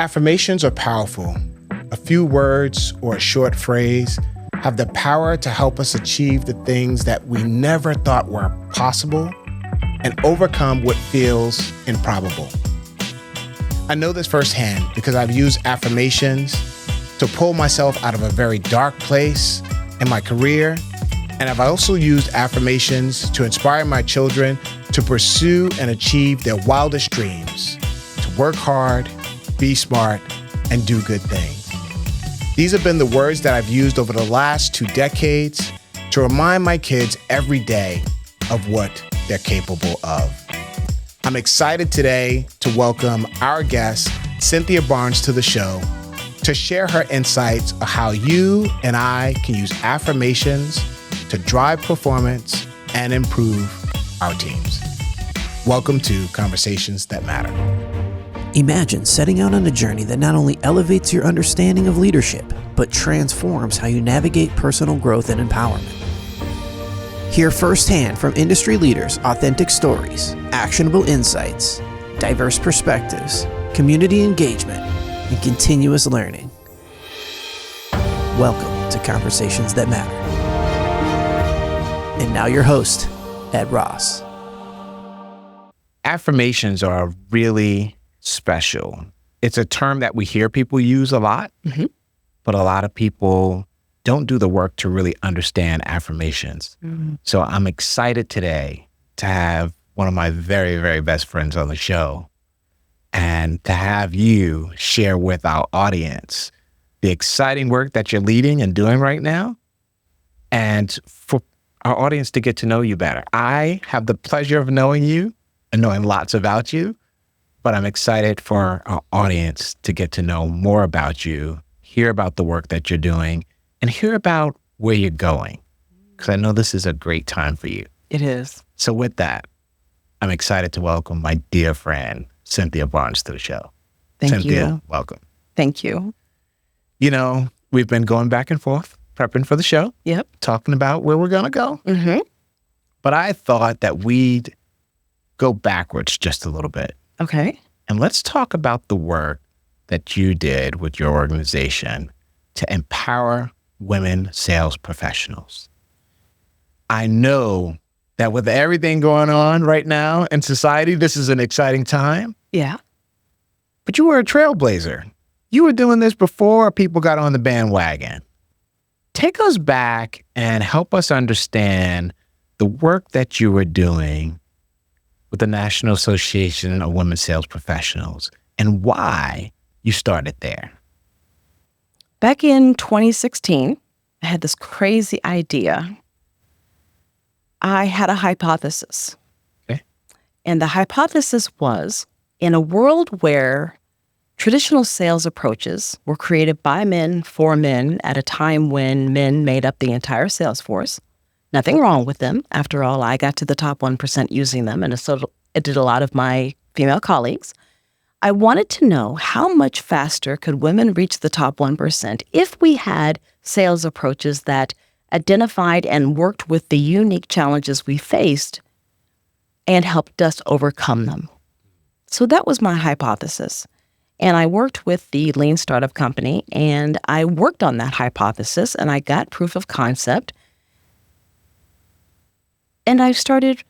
Affirmations are powerful. A few words or a short phrase have the power to help us achieve the things that we never thought were possible and overcome what feels improbable. I know this firsthand because I've used affirmations to pull myself out of a very dark place in my career, and I've also used affirmations to inspire my children to pursue and achieve their wildest dreams, to work hard, be smart, and do good things. These have been the words that I've used over the last 2 decades to remind my kids every day of what they're capable of. I'm excited today to welcome our guest, Cynthia Barnes, to the show to share her insights on how you and I can use affirmations to drive performance and improve our teams. Welcome to Conversations That Matter. Imagine setting out on a journey that not only elevates your understanding of leadership, but transforms how you navigate personal growth and empowerment. Hear firsthand from industry leaders authentic stories, actionable insights, diverse perspectives, community engagement, and continuous learning. Welcome to Conversations That Matter. And now your host, Ed Ross. Affirmations are really special. It's a term that we hear people use a lot, but a lot of people don't do the work to really understand affirmations. So I'm excited today to have one of my very, very best friends on the show and to have you share with our audience the exciting work that you're leading and doing right now, and for our audience to get to know you better. I have the pleasure of knowing you and knowing lots about you, but I'm excited for our audience to get to know more about you, hear about the work that you're doing, and hear about where you're going, because I know this is a great time for you. It is. So with that, I'm excited to welcome my dear friend, Cynthia Barnes, to the show. Thank Cynthia, you. welcome. Thank you. You know, we've been going back and forth, prepping for the show, Yep. talking about where we're going to go. But I thought that we'd go backwards just a little bit. Okay. And let's talk about the work that you did with your organization to empower women sales professionals. I know that with everything going on right now in society, this is an exciting time, Yeah. but you were a trailblazer. You were doing this before people got on the bandwagon. Take us back and help us understand the work that you were doing with the National Association of Women Sales Professionals and why you started there. Back in 2016, I had this crazy idea. I had a hypothesis. Okay. And the hypothesis was, in a world where traditional sales approaches were created by men for men at a time when men made up the entire sales force, nothing wrong with them. After all, I got to the top 1% using them, and so it did a lot of my female colleagues. I wanted to know how much faster could women reach the top 1% if we had sales approaches that identified and worked with the unique challenges we faced and helped us overcome them. So that was my hypothesis. And I worked with the Lean Startup Company, and I worked on that hypothesis, and I got proof of concept. And I started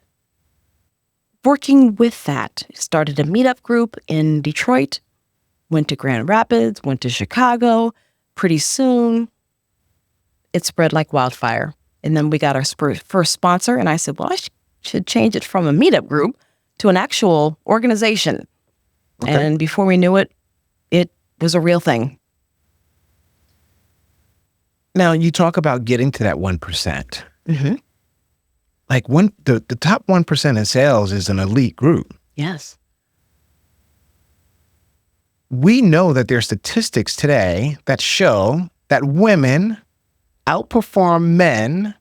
working with that. Started a meetup group in Detroit, went to Grand Rapids, went to Chicago. Pretty soon, it spread like wildfire. And then we got our first sponsor, and I said, well, I should change it from a meetup group to an actual organization. Okay. And before we knew it, it was a real thing. Now, you talk about getting to that 1%. Like the top 1% in sales is an elite group. Yes. We know that there are statistics today that show that women outperform men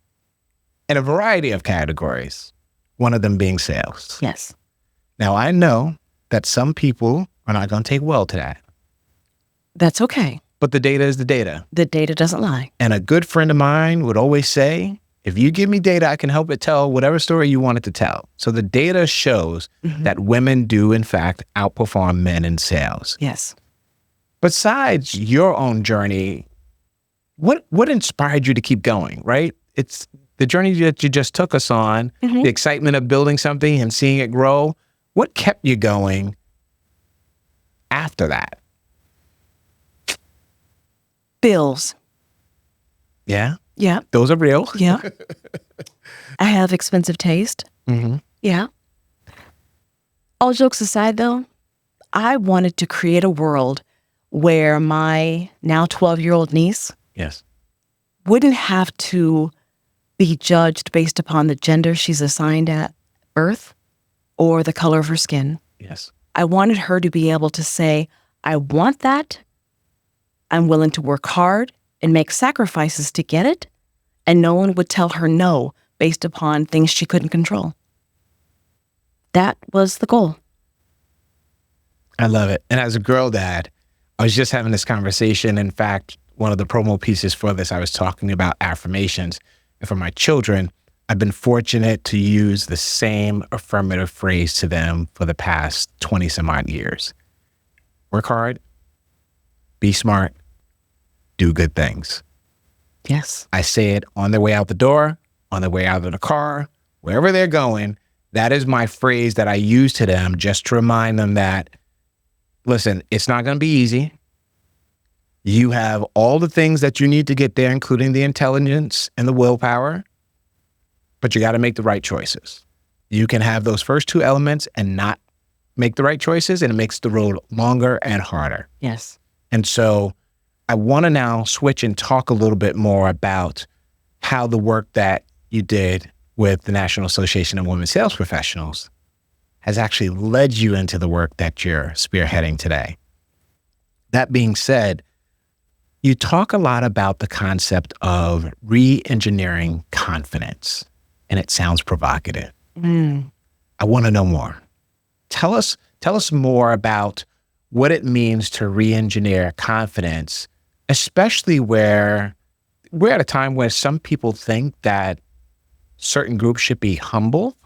in a variety of categories, one of them being sales. Yes. Now, I know that some people are not going to take well to that, That's okay. but the data is the data. The data doesn't lie. And a good friend of mine would always say, if you give me data, I can help it tell whatever story you want it to tell. So the data shows that women do, in fact, outperform men in sales. Yes. Besides your own journey, what inspired you to keep going, right? It's the journey that you just took us on, the excitement of building something and seeing it grow. What kept you going after that? Bills. Yeah? Yeah. Those are real. Yeah. I have expensive taste. Mm-hmm. Yeah. All jokes aside, though, I wanted to create a world where my now 12-year-old niece Yes. wouldn't have to be judged based upon the gender she's assigned at birth or the color of her skin. Yes. I wanted her to be able to say, I want that. I'm willing to work hard and make sacrifices to get it. And no one would tell her no based upon things she couldn't control. That was the goal. I love it. And as a girl dad, I was just having this conversation. In fact, one of the promo pieces for this, I was talking about affirmations. And for my children, I've been fortunate to use the same affirmative phrase to them for the past 20 some odd years. Work hard, be smart, do good things. Yes. I say it on their way out the door, on their way out of the car, wherever they're going. That is my phrase that I use to them just to remind them that, listen, it's not going to be easy. You have all the things that you need to get there, including the intelligence and the willpower, but you got to make the right choices. You can have those first two elements and not make the right choices, and it makes the road longer and harder. Yes. And so I want to now switch and talk a little bit more about how the work that you did with the National Association of Women Sales Professionals has actually led you into the work that you're spearheading today. That being said, you talk a lot about the concept of re-engineering confidence, and it sounds provocative. I want to know more. Tell us more about what it means to re-engineer confidence, especially where we're at a time where some people think that certain groups should be humble,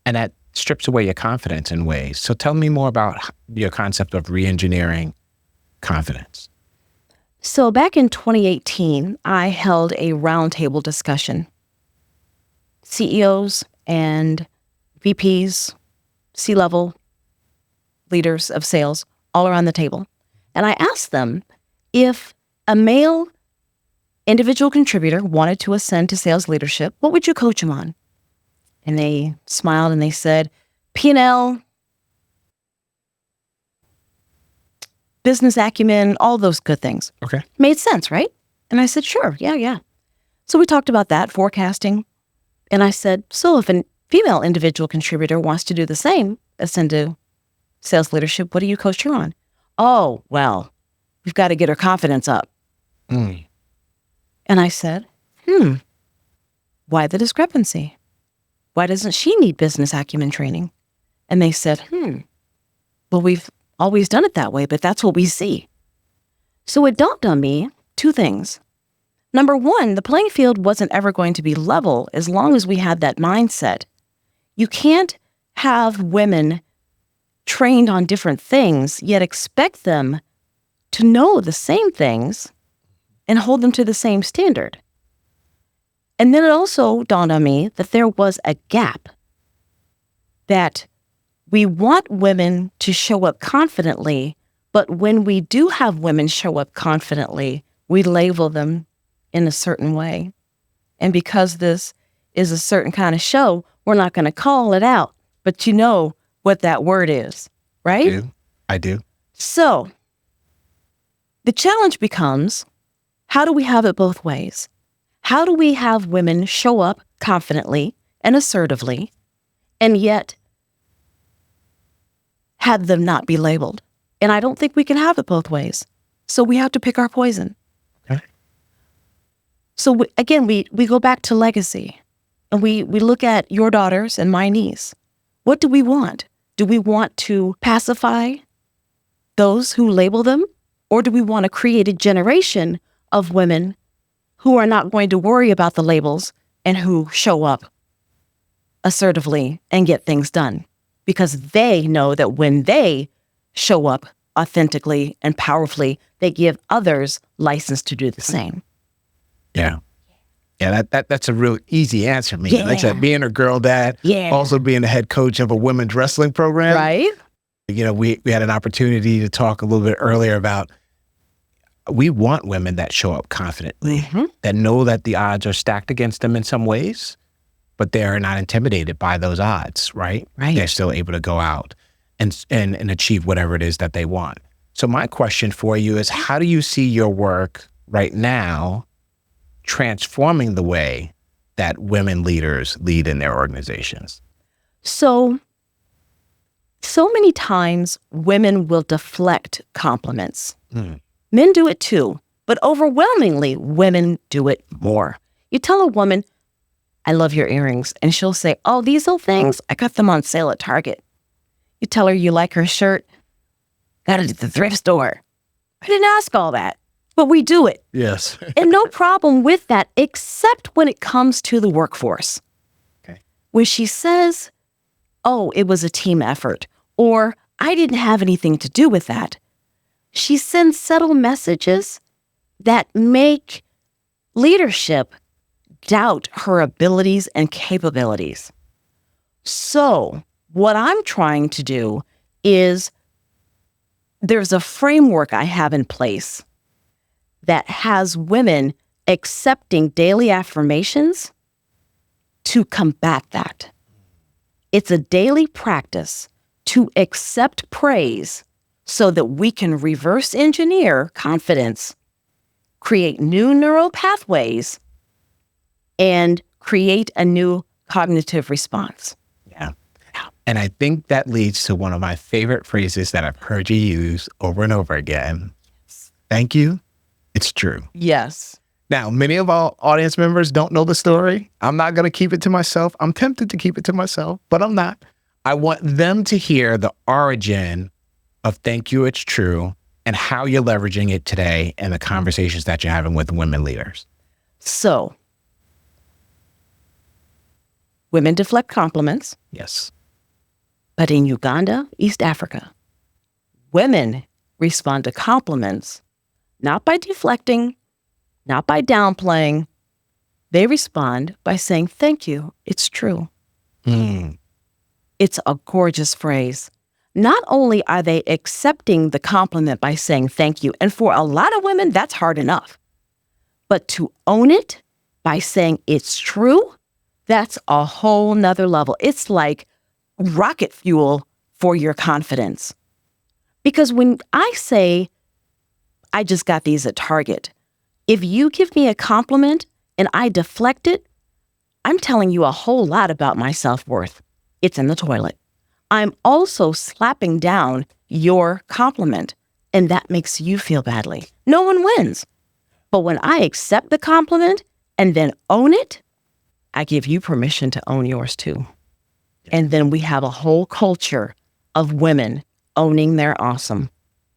and that strips away your confidence in ways. So tell me more about your concept of re-engineering confidence. So back in 2018, I held a roundtable discussion. CEOs and VPs, C-level leaders of sales, all around the table. And I asked them if a male individual contributor wanted to ascend to sales leadership, what would you coach him on? And they smiled and they said, P&L, business acumen, all those good things. Okay. Made sense, right? And I said, sure, yeah. So we talked about that, forecasting. And I said, so if a female individual contributor wants to do the same, ascend to sales leadership, what do you coach her on? Oh, well, we've got to get her confidence up. And I said, why the discrepancy? Why doesn't she need business acumen training? And they said, well, we've always done it that way, but that's what we see. So it dawned on me two things. Number one, the playing field wasn't ever going to be level as long as we had that mindset. You can't have women trained on different things, yet expect them to know the same things and hold them to the same standard. And then it also dawned on me that there was a gap, that we want women to show up confidently, but when we do have women show up confidently, we label them in a certain way. And because this is a certain kind of show, we're not going to call it out, but you know what that word is, right? I do. So the challenge becomes, how do we have it both ways? How do we have women show up confidently and assertively, and yet have them not be labeled? And I don't think we can have it both ways. So we have to pick our poison. Okay. So again, we go back to legacy, and we look at your daughters and my niece. What do we want? Do we want to pacify those who label them? Or do we want to create a generation of women who are not going to worry about the labels and who show up assertively and get things done? Because they know that when they show up authentically and powerfully, they give others license to do the same. Yeah. Yeah, that's a real easy answer, me. Yeah. Like I said, being a girl dad, also being the head coach of a women's wrestling program. Right? You know, we had an opportunity to talk a little bit earlier about we want women that show up confidently, that know that the odds are stacked against them in some ways, but they are not intimidated by those odds, right? Right. They're still able to go out and achieve whatever it is that they want. So my question for you is, how do you see your work right now transforming the way that women leaders lead in their organizations? So many times women will deflect compliments. Men do it too, but overwhelmingly women do it more. You tell a woman, I love your earrings, and she'll say, oh, these old things, I got them on sale at Target. You tell her you like her shirt, got it at the thrift store. I didn't ask all that, but we do it. Yes. And no problem with that, except when it comes to the workforce. Okay. When she says, oh, it was a team effort, or I didn't have anything to do with that, she sends subtle messages that make leadership doubt her abilities and capabilities. So what I'm trying to do is there's a framework I have in place that has women accepting daily affirmations to combat that. It's a daily practice to accept praise so that we can reverse engineer confidence, create new neural pathways, and create a new cognitive response. Yeah. And I think that leads to one of my favorite phrases that I've heard you use over and over again. Thank you. It's true. Yes. Now, many of our audience members don't know the story. I'm not going to keep it to myself. I'm tempted to keep it to myself, but I'm not. I want them to hear the origin of thank you, it's true, and how you're leveraging it today and the conversations that you're having with women leaders. So, women deflect compliments. Yes. But in Uganda, East Africa, women respond to compliments not by deflecting, not by downplaying. They respond by saying, thank you, it's true. It's a gorgeous phrase. Not only are they accepting the compliment by saying thank you, and for a lot of women, that's hard enough. But to own it by saying it's true, that's a whole nother level. It's like rocket fuel for your confidence. Because when I say, I just got these at Target, if you give me a compliment and I deflect it, I'm telling you a whole lot about my self-worth. It's in the toilet. I'm also slapping down your compliment, and that makes you feel badly. No one wins. But when I accept the compliment and then own it, I give you permission to own yours too. And then we have a whole culture of women owning their awesome.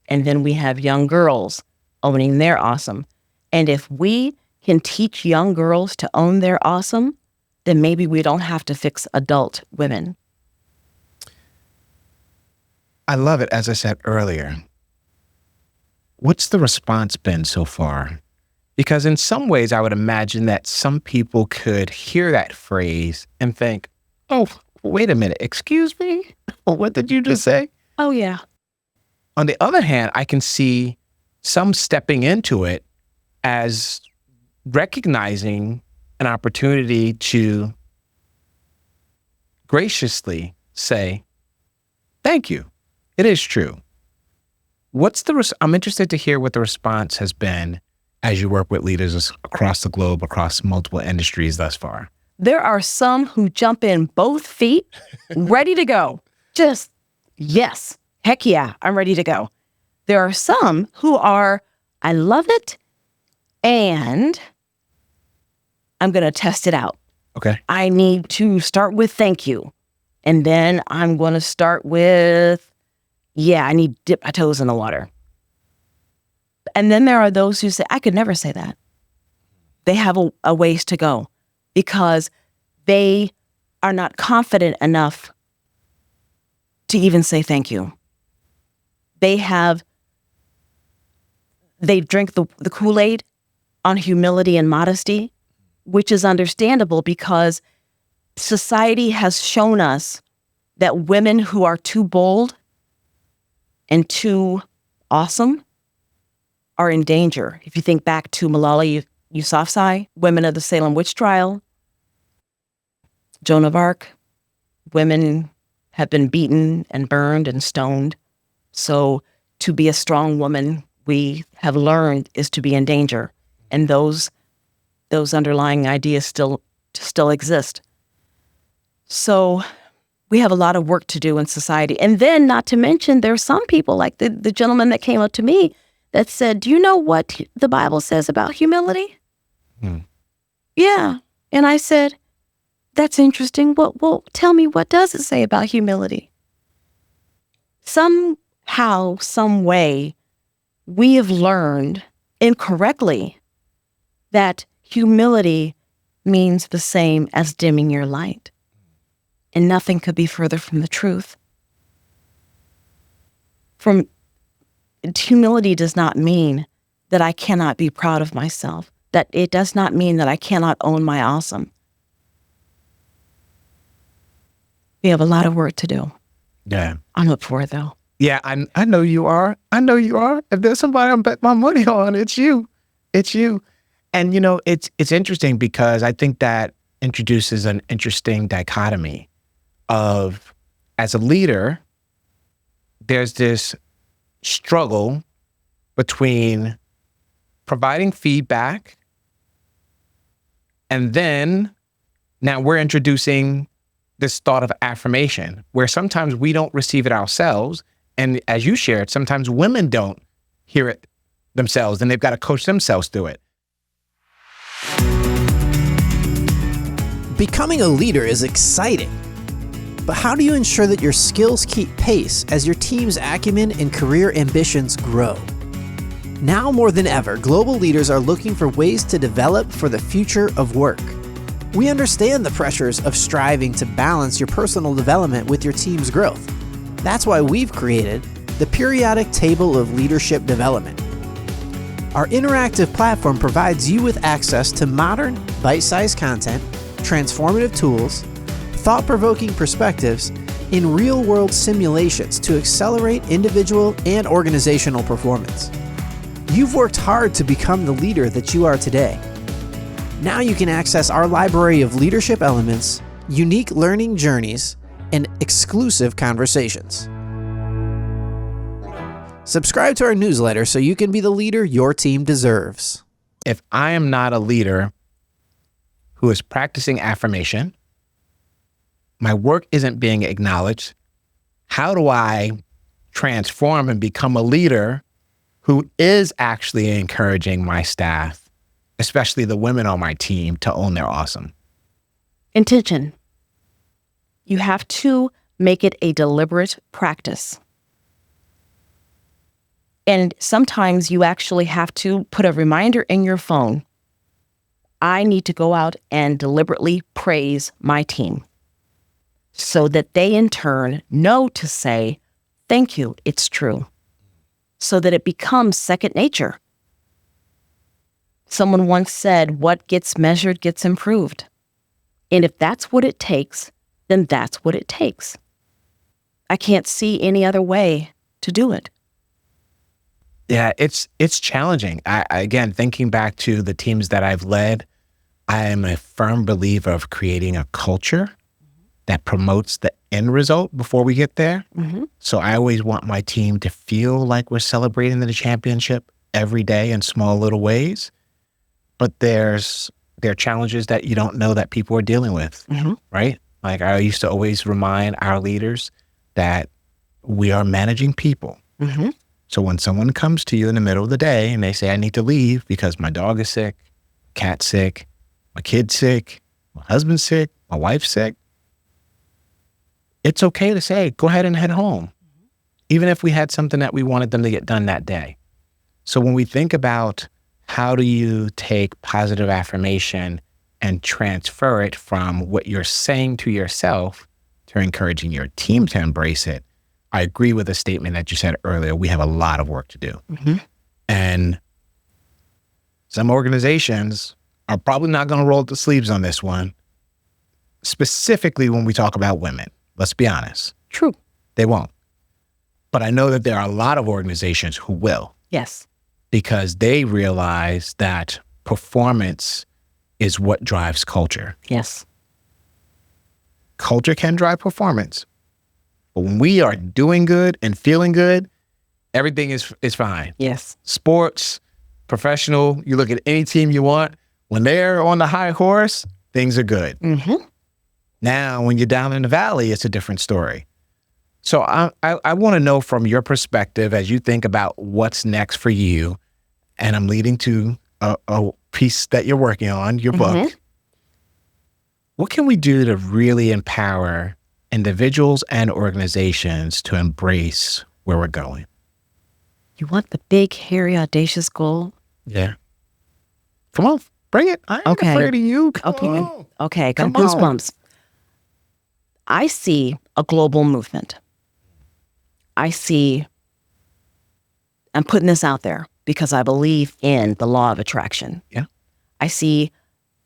And then we have young girls owning their awesome. And if we can teach young girls to own their awesome, then maybe we don't have to fix adult women. I love it. As I said earlier, what's the response been so far? Because in some ways, I would imagine that some people could hear that phrase and think, oh, wait a minute, excuse me? What did you just say? Oh, yeah. On the other hand, I can see some stepping into it as recognizing an opportunity to graciously say, thank you. It is true. I'm interested to hear what the response has been as you work with leaders across the globe, across multiple industries thus far. There are some who jump in both feet, ready to go. Just, yes, heck yeah, I'm ready to go. There are some who are, I love it, and I'm going to test it out. Okay. I need to start with thank you. And then I'm going to start with, yeah, I need to dip my toes in the water. And then there are those who say, I could never say that. They have a ways to go because they are not confident enough to even say thank you. They drink the Kool-Aid on humility and modesty, which is understandable because society has shown us that women who are too bold and too awesome are in danger. If you think back to Malala Yousafzai, women of the Salem witch trial, Joan of Arc, women have been beaten and burned and stoned. So to be a strong woman, we have learned, is to be in danger. And those underlying ideas still exist. So we have a lot of work to do in society. And then, not to mention, there are some people like the gentleman that came up to me that said, do you know what the Bible says about humility? Yeah. And I said, that's interesting. Well, tell me, what does it say about humility? Somehow, some way, we have learned incorrectly that humility means the same as dimming your light. And nothing could be further from the truth. Humility does not mean that I cannot be proud of myself, that it does not mean that I cannot own my awesome. We have a lot of work to do. Yeah. I'm up for it, though. Yeah, I know you are. I know you are. If there's somebody I'm bet my money on, it's you. It's you. And, it's interesting because I think that introduces an interesting dichotomy of, as a leader, there's this struggle between providing feedback and then now we're introducing this thought of affirmation where sometimes we don't receive it ourselves. And as you shared, sometimes women don't hear it themselves and they've got to coach themselves through it. Becoming a leader is exciting, but how do you ensure that your skills keep pace as your team's acumen and career ambitions grow? Now more than ever, global leaders are looking for ways to develop for the future of work. We understand the pressures of striving to balance your personal development with your team's growth. That's why we've created the Periodic Table of Leadership Development. Our interactive platform provides you with access to modern, bite-sized content, transformative tools, thought-provoking perspectives, in real-world simulations to accelerate individual and organizational performance. You've worked hard to become the leader that you are today. Now you can access our library of leadership elements, unique learning journeys, and exclusive conversations. Subscribe to our newsletter so you can be the leader your team deserves. If I am not a leader who is practicing affirmation, my work isn't being acknowledged, how do I transform and become a leader who is actually encouraging my staff, especially the women on my team, to own their awesome? Intention. You have to make it a deliberate practice. And sometimes you actually have to put a reminder in your phone. I need to go out and deliberately praise my team so that they in turn know to say, thank you, it's true, so that it becomes second nature. Someone once said, what gets measured gets improved. And if that's what it takes, then that's what it takes. I can't see any other way to do it. Yeah, it's challenging. Again, thinking back to the teams that I've led, I am a firm believer of creating a culture that promotes the end result before we get there. Mm-hmm. So I always want my team to feel like we're celebrating the championship every day in small little ways. But there are challenges that you don't know that people are dealing with, Mm-hmm. right? Like I used to always remind our leaders that we are managing people. Mm-hmm. So when someone comes to you in the middle of the day and they say, I need to leave because my dog is sick, cat's sick, my kid's sick, my husband's sick, my wife's sick, it's okay to say, go ahead and head home, even if we had something that we wanted them to get done that day. So when we think about how do you take positive affirmation and transfer it from what you're saying to yourself to encouraging your team to embrace it, I agree with the statement that you said earlier. We have a lot of work to do. And some organizations are probably not going to roll up the sleeves on this one, specifically when we talk about women. Let's be honest. True. They won't. But I know that there are a lot of organizations who will. Yes. Because they realize that performance is what drives culture. Yes. Culture can drive performance. But when we are doing good and feeling good, everything is fine. Yes. Sports, professional, you look at any team you want, when they're on the high horse, things are good. Now, when you're down in the valley, it's a different story. So I want to know from your perspective, as you think about what's next for you, and I'm leading to a piece that you're working on, your book. What can we do to really empower individuals and organizations to embrace where we're going? You want the big, hairy, audacious goal? Yeah. Come on, bring it. I ain't afraid of you. Come on. Okay, got Come on. goosebumps. I see a global movement. I'm putting this out there because I believe in the law of attraction. Yeah. I see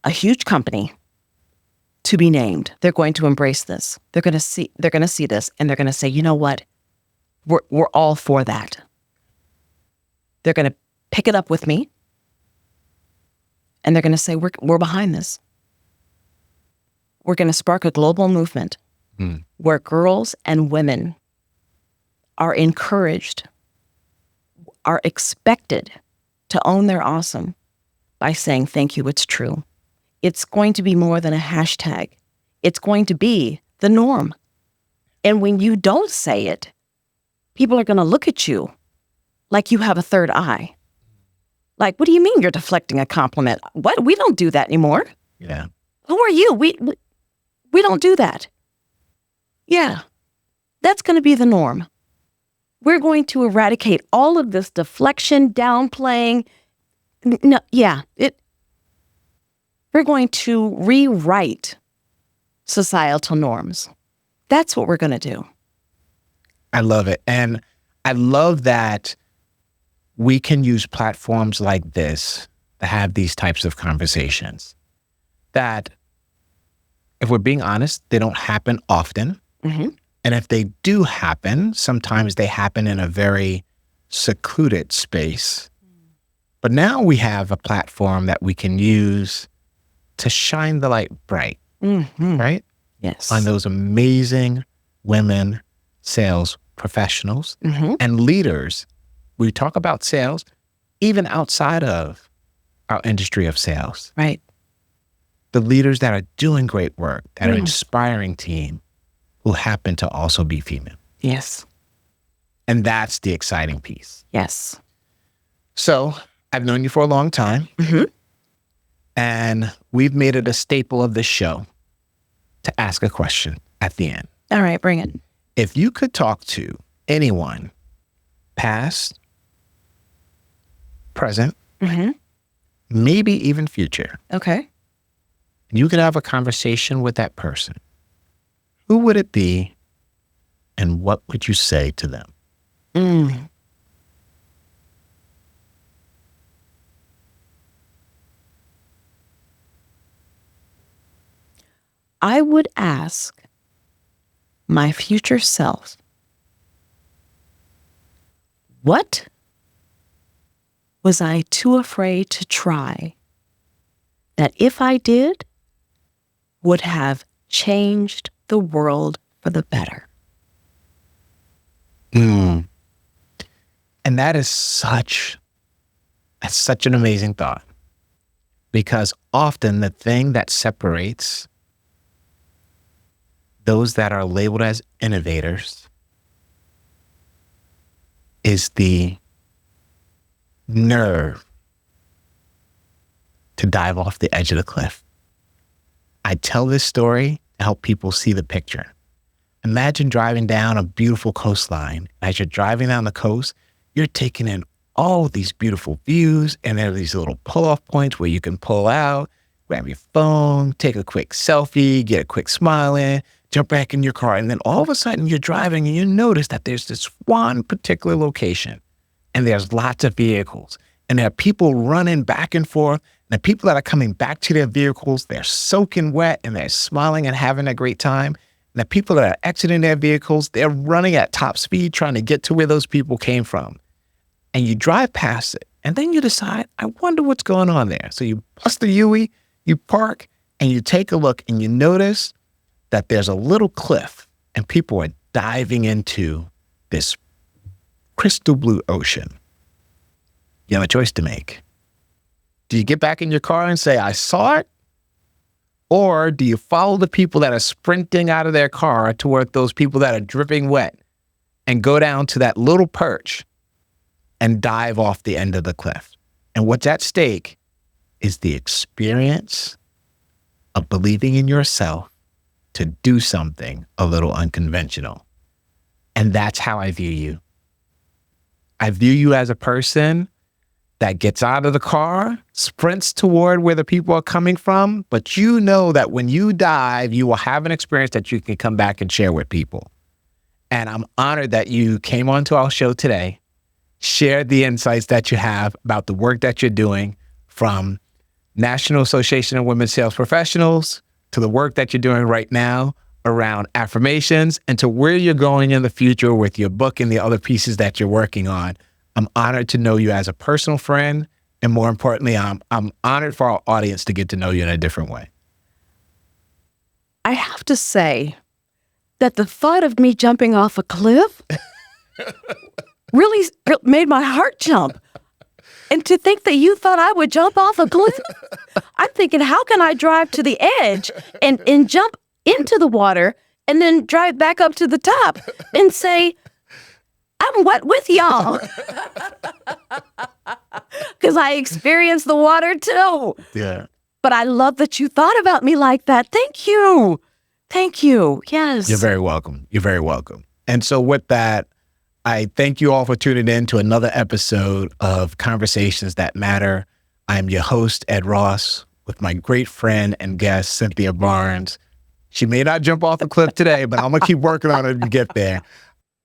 a huge company to be named. They're going to embrace this. They're going to see this, and they're going to say, you know what? We're all for that. They're going to pick it up with me, and they're going to say, we're behind this. We're going to spark a global movement where girls and women are encouraged, are expected to own their awesome by saying, thank you, it's true. It's going to be more than a hashtag. It's going to be the norm. And when you don't say it, people are going to look at you like you have a third eye. Like, what do you mean you're deflecting a compliment? What? We don't do that anymore. Yeah. Who are you? We don't do that. Yeah, that's going to be the norm. We're going to eradicate all of this deflection, downplaying. No, yeah, we're going to rewrite societal norms. That's what we're going to do. I love it. And I love that we can use platforms like this to have these types of conversations that, if we're being honest, they don't happen often. And if they do happen, sometimes they happen in a very secluded space. But now we have a platform that we can use to shine the light bright, right? Yes. On those amazing women sales professionals and leaders. We talk about sales even outside of our industry of sales. Right. The leaders that are doing great work, that are inspiring team, who happen to also be female. Yes. And that's the exciting piece. Yes. So I've known you for a long time. And we've made it a staple of this show to ask a question at the end. All right, bring it. If you could talk to anyone, past, present, maybe even future, Okay. and you could have a conversation with that person, who would it be and what would you say to them? I would ask my future self, what was I too afraid to try that if I did would have changed the world for the better? And that's such an amazing thought, because often the thing that separates those that are labeled as innovators is the nerve to dive off the edge of the cliff. I tell this story to help people see the picture. Imagine driving down a beautiful coastline. As you're driving down the coast, you're taking in all these beautiful views, and there are these little pull-off points where you can pull out, grab your phone, take a quick selfie, get a quick smile in, jump back in your car. And then all of a sudden you're driving and you notice that there's this one particular location and there's lots of vehicles and there are people running back and forth. And the people that are coming back to their vehicles, they're soaking wet and they're smiling and having a great time. And the people that are exiting their vehicles, they're running at top speed trying to get to where those people came from. And you drive past it. And then you decide, I wonder what's going on there. So you bust the U-ey, you park, and you take a look and you notice that there's a little cliff and people are diving into this crystal blue ocean. You have a choice to make. Do you get back in your car and say, I saw it? Or do you follow the people that are sprinting out of their car toward those people that are dripping wet and go down to that little perch and dive off the end of the cliff? And what's at stake is the experience of believing in yourself to do something a little unconventional. And that's how I view you. I view you as a person that gets out of the car, sprints toward where the people are coming from, but you know that when you dive, you will have an experience that you can come back and share with people. And I'm honored that you came onto our show today, shared the insights that you have about the work that you're doing, from National Association of Women Sales Professionals to the work that you're doing right now around affirmations and to where you're going in the future with your book and the other pieces that you're working on. I'm honored to know you as a personal friend. And more importantly, I'm honored for our audience to get to know you in a different way. I have to say that the thought of me jumping off a cliff really made my heart jump. And to think that you thought I would jump off a cliff, I'm thinking, how can I drive to the edge and jump into the water and then drive back up to the top and say, I'm wet with y'all. Because I experienced the water too. Yeah. But I love that you thought about me like that. Thank you. Thank you. Yes. You're very welcome. You're very welcome. And so with that, I thank you all for tuning in to another episode of Conversations That Matter. I'm your host, Ed Ross, with my great friend and guest, Cynthia Barnes. She may not jump off the cliff today, but I'm going to keep working on it to get there.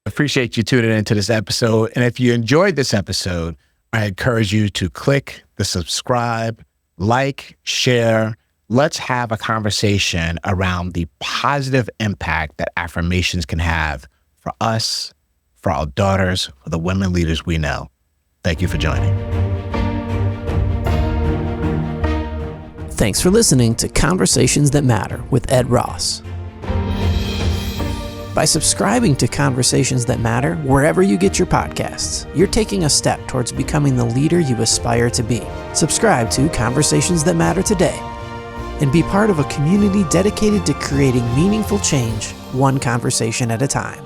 Appreciate you tuning into this episode. And if you enjoyed this episode, I encourage you to click the subscribe, like, share. Let's have a conversation around the positive impact that affirmations can have for us, for our daughters, for the women leaders we know. Thank you for joining. Thanks for listening to Conversations That Matter with Ed Ross. By subscribing to Conversations That Matter wherever you get your podcasts, you're taking a step towards becoming the leader you aspire to be. Subscribe to Conversations That Matter today and be part of a community dedicated to creating meaningful change, one conversation at a time.